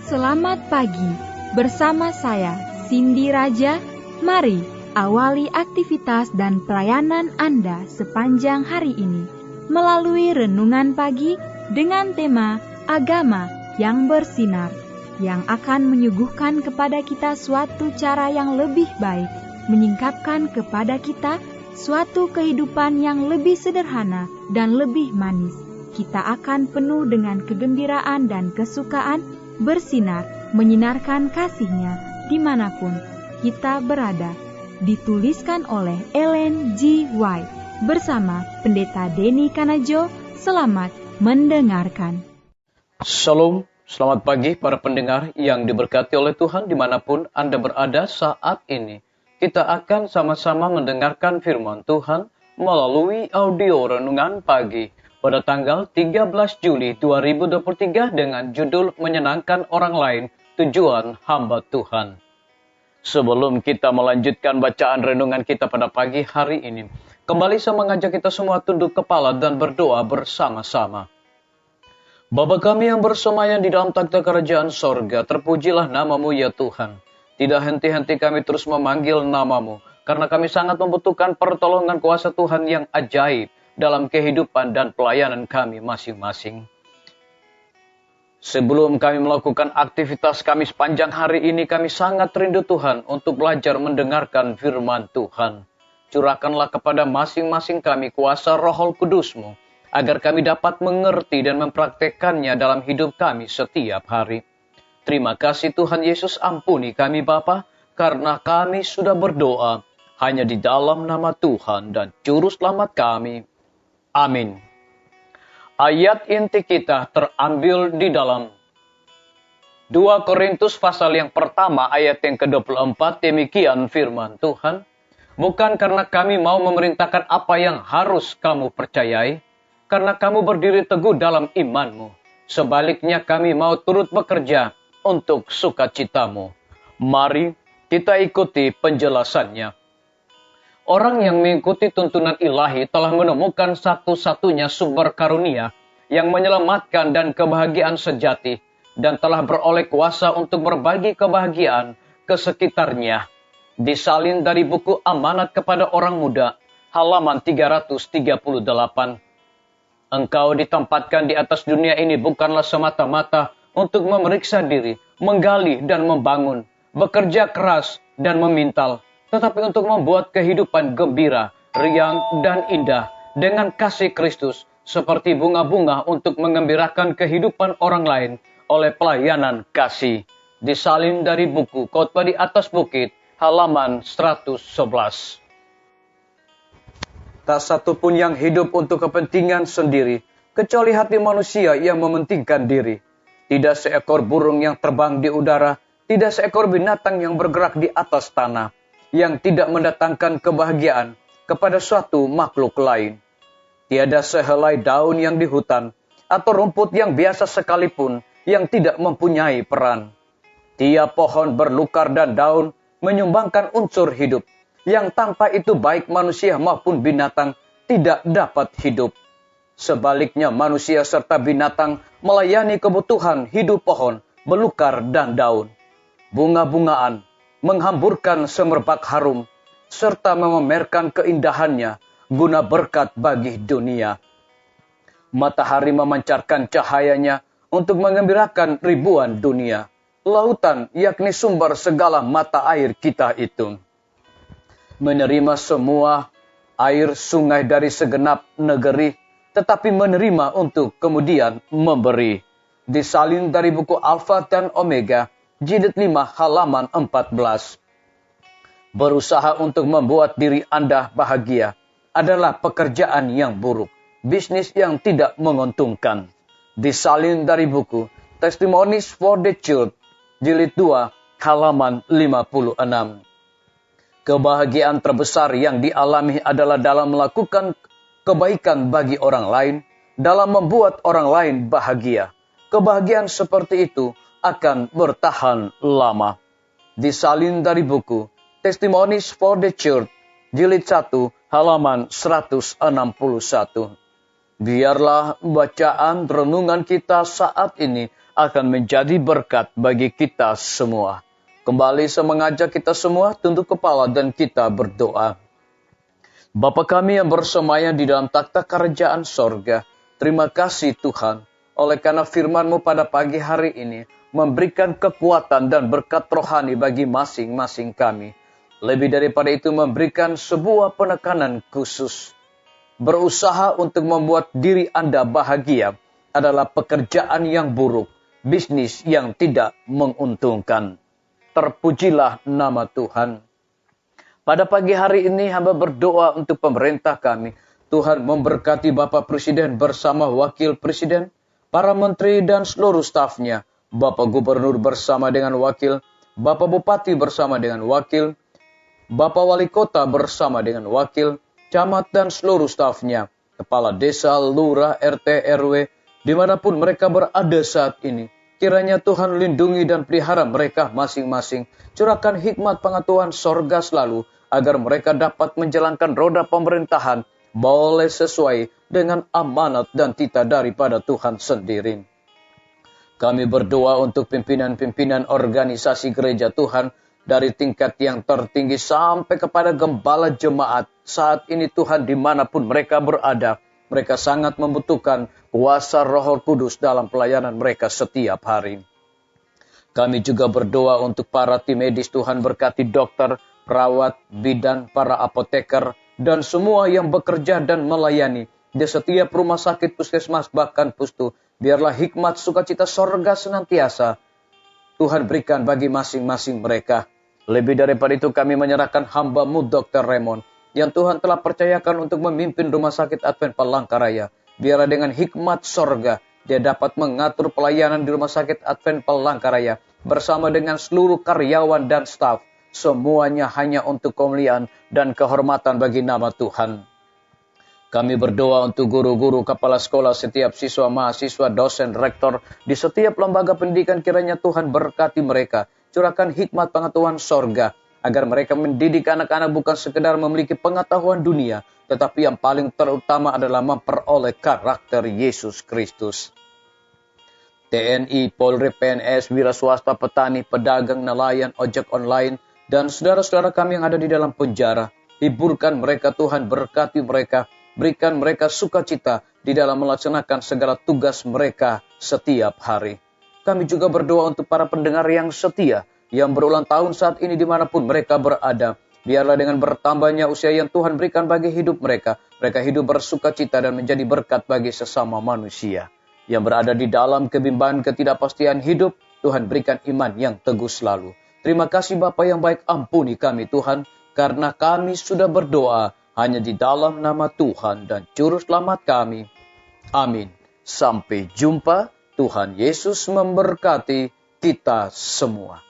Selamat pagi, bersama saya Cindy Raja. Mari awali aktivitas dan pelayanan Anda sepanjang hari ini melalui renungan pagi dengan tema agama yang bersinar, yang akan menyuguhkan kepada kita suatu cara yang lebih baik, menyingkapkan kepada kita suatu kehidupan yang lebih sederhana dan lebih manis. Kita akan penuh dengan kegembiraan dan kesukaan, bersinar, menyinarkan kasih-Nya dimanapun kita berada. Dituliskan oleh Ellen G. White bersama Pendeta Denny Kanajo. Selamat mendengarkan. Shalom, selamat pagi para pendengar yang diberkati oleh Tuhan dimanapun Anda berada saat ini. Kita akan sama-sama mendengarkan firman Tuhan melalui audio renungan pagi pada tanggal 13 Juli 2023 dengan judul Menyenangkan Orang Lain, Tujuan Hamba Tuhan. Sebelum kita melanjutkan bacaan renungan kita pada pagi hari ini, kembali saya mengajak kita semua tunduk kepala dan berdoa bersama-sama. Bapa kami yang bersemayam di dalam takhta kerajaan sorga, terpujilah nama-Mu ya Tuhan. Tidak henti-henti kami terus memanggil nama-Mu, karena kami sangat membutuhkan pertolongan kuasa Tuhan yang ajaib dalam kehidupan dan pelayanan kami masing-masing. Sebelum kami melakukan aktivitas kami sepanjang hari ini, kami sangat rindu Tuhan untuk belajar mendengarkan firman Tuhan. Curahkanlah kepada masing-masing kami kuasa Roh Kudus-Mu, agar kami dapat mengerti dan mempraktekannya dalam hidup kami setiap hari. Terima kasih Tuhan Yesus, ampuni kami Bapa, karena kami sudah berdoa hanya di dalam nama Tuhan dan Juru Selamat kami. Amin. Ayat inti kita terambil di dalam 2 Korintus pasal yang pertama ayat yang ke-24, demikian firman Tuhan. Bukan karena kami mau memerintahkan apa yang harus kamu percayai, karena kamu berdiri teguh dalam imanmu. Sebaliknya kami mau turut bekerja untuk sukacitamu. Mari kita ikuti penjelasannya. Orang yang mengikuti tuntunan ilahi telah menemukan satu-satunya sumber karunia yang menyelamatkan dan kebahagiaan sejati, dan telah beroleh kuasa untuk berbagi kebahagiaan ke sekitarnya. Disalin dari buku Amanat kepada Orang Muda, halaman 338. Engkau ditempatkan di atas dunia ini bukanlah semata-mata untuk memeriksa diri, menggali dan membangun, bekerja keras dan memintal, tetapi untuk membuat kehidupan gembira, riang, dan indah dengan kasih Kristus, seperti bunga-bunga untuk mengembirakan kehidupan orang lain oleh pelayanan kasih. Disalin dari buku Khotbah di Atas Bukit, halaman 111. Tak satu pun yang hidup untuk kepentingan sendiri, kecuali hati manusia yang mementingkan diri. Tidak seekor burung yang terbang di udara, tidak seekor binatang yang bergerak di atas tanah, yang tidak mendatangkan kebahagiaan kepada suatu makhluk lain. Tiada sehelai daun yang di hutan, atau rumput yang biasa sekalipun, yang tidak mempunyai peran. Tiap pohon berlukar dan daun menyumbangkan unsur hidup, yang tanpa itu baik manusia maupun binatang tidak dapat hidup. Sebaliknya manusia serta binatang melayani kebutuhan hidup pohon, belukar dan daun. Bunga-bungaan menghamburkan semerbak harum, serta memamerkan keindahannya guna berkat bagi dunia. Matahari memancarkan cahayanya untuk mengembirakan ribuan dunia. Lautan, yakni sumber segala mata air kita itu, menerima semua air sungai dari segenap negeri, tetapi menerima untuk kemudian memberi. Disalin dari buku Alfa dan Omega, jilid 5 halaman 14. Berusaha untuk membuat diri Anda bahagia adalah pekerjaan yang buruk, bisnis yang tidak menguntungkan. Disalin dari buku Testimonies for the Church, jilid 2 halaman 56. Kebahagiaan terbesar yang dialami adalah dalam melakukan kebaikan bagi orang lain, dalam membuat orang lain bahagia. Kebahagiaan seperti itu akan bertahan lama. Disalin dari buku Testimonies for the Church, jilid 1, halaman 161. Biarlah bacaan renungan kita saat ini akan menjadi berkat bagi kita semua. Kembali saya mengajak kita semua tunduk kepala dan kita berdoa. Bapa kami yang bersemayam di dalam takhta kerajaan sorga, terima kasih Tuhan, oleh karena firman-Mu pada pagi hari ini memberikan kekuatan dan berkat rohani bagi masing-masing kami. Lebih daripada itu memberikan sebuah penekanan khusus. Berusaha untuk membuat diri Anda bahagia adalah pekerjaan yang buruk, bisnis yang tidak menguntungkan. Terpujilah nama Tuhan. Pada pagi hari ini hamba berdoa untuk pemerintah kami. Tuhan memberkati Bapak Presiden bersama Wakil Presiden, para menteri dan seluruh stafnya, Bapak Gubernur bersama dengan wakil, Bapak Bupati bersama dengan wakil, Bapak Wali Kota bersama dengan wakil, camat dan seluruh stafnya, kepala desa, lurah, RT, RW, dimanapun mereka berada saat ini. Kiranya Tuhan lindungi dan pelihara mereka masing-masing. Curahkan hikmat pengetahuan sorga selalu, agar mereka dapat menjalankan roda pemerintahan boleh sesuai dengan amanat dan titah daripada Tuhan sendiri. Kami berdoa untuk pimpinan-pimpinan organisasi gereja Tuhan, dari tingkat yang tertinggi sampai kepada gembala jemaat. Saat ini Tuhan dimanapun mereka berada, mereka sangat membutuhkan kuasa Roh Kudus dalam pelayanan mereka setiap hari. Kami juga berdoa untuk para tim medis. Tuhan berkati dokter, perawat, bidan, para apoteker, dan semua yang bekerja dan melayani di setiap rumah sakit, puskesmas, bahkan pustu. Biarlah hikmat sukacita sorga senantiasa Tuhan berikan bagi masing-masing mereka. Lebih daripada itu kami menyerahkan hamba-Mu Dr. Raymond yang Tuhan telah percayakan untuk memimpin Rumah Sakit Advent Palangkaraya. Biarlah dengan hikmat sorga dia dapat mengatur pelayanan di Rumah Sakit Advent Palangkaraya bersama dengan seluruh karyawan dan staf. Semuanya hanya untuk kemuliaan dan kehormatan bagi nama Tuhan. Kami berdoa untuk guru-guru, kepala sekolah, setiap siswa, mahasiswa, dosen, rektor di setiap lembaga pendidikan. Kiranya Tuhan berkati mereka. Curahkan hikmat pengetahuan sorga, agar mereka mendidik anak-anak bukan sekedar memiliki pengetahuan dunia, tetapi yang paling terutama adalah memperoleh karakter Yesus Kristus. TNI, Polri, PNS, wira swasta, petani, pedagang, nelayan, ojek online, dan saudara-saudara kami yang ada di dalam penjara. Hiburkan mereka Tuhan, berkati mereka, berikan mereka sukacita di dalam melaksanakan segala tugas mereka setiap hari. Kami juga berdoa untuk para pendengar yang setia, yang berulang tahun saat ini dimanapun mereka berada. Biarlah dengan bertambahnya usia yang Tuhan berikan bagi hidup mereka, mereka hidup bersukacita dan menjadi berkat bagi sesama manusia. Yang berada di dalam kebimbangan ketidakpastian hidup, Tuhan berikan iman yang teguh selalu. Terima kasih Bapa yang baik, ampuni kami Tuhan, karena kami sudah berdoa hanya di dalam nama Tuhan dan Juru Selamat kami. Amin. Sampai jumpa. Tuhan Yesus memberkati kita semua.